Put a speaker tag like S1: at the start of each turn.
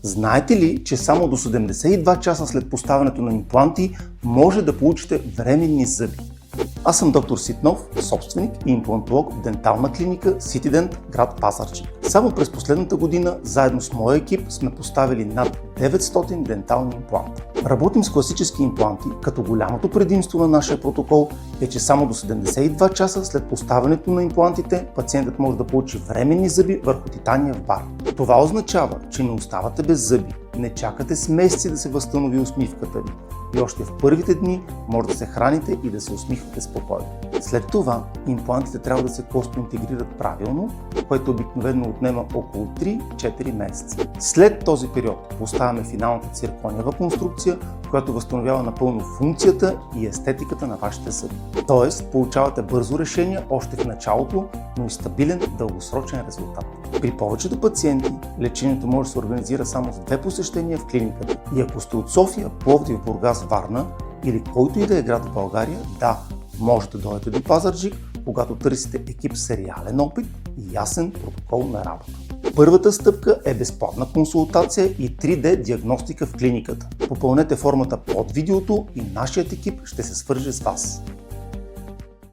S1: Знаете ли, че само до 72 часа след поставянето на импланти може да получите временни зъби? Аз съм доктор Ситнов, собственик и имплантолог в дентална клиника Ситидент, град Пазарджик. Само през последната година, заедно с моя екип, сме поставили над 900 дентални импланта. Работим с класически импланти, като голямото предимство на нашия протокол е, че само до 72 часа след поставянето на имплантите, пациентът може да получи временни зъби върху титаниев бар. Това означава, че не оставате без зъби, не чакате с месеци да се възстанови усмивката ви. И още в първите дни може да се храните и да се усмихвате спокойно. След това имплантите трябва да се костно-интегрират правилно, което обикновено отнема около 3-4 месеца. След този период поставяме финалната циркониева конструкция, която възстановява напълно функцията и естетиката на вашите зъби. Тоест, получавате бързо решение още в началото, но и стабилен дългосрочен резултат. При повечето пациенти лечението може да се организира само с 2 посещения в клиниката. И ако сте от София, Пловдив, Бургас, Варна или който и да е град в България, да, може да дойдете до Пазарджик, когато търсите екип с реален опит и ясен протокол на работа. Първата стъпка е безплатна консултация и 3D диагностика в клиниката. Попълнете формата под видеото и нашият екип ще се свърже с вас.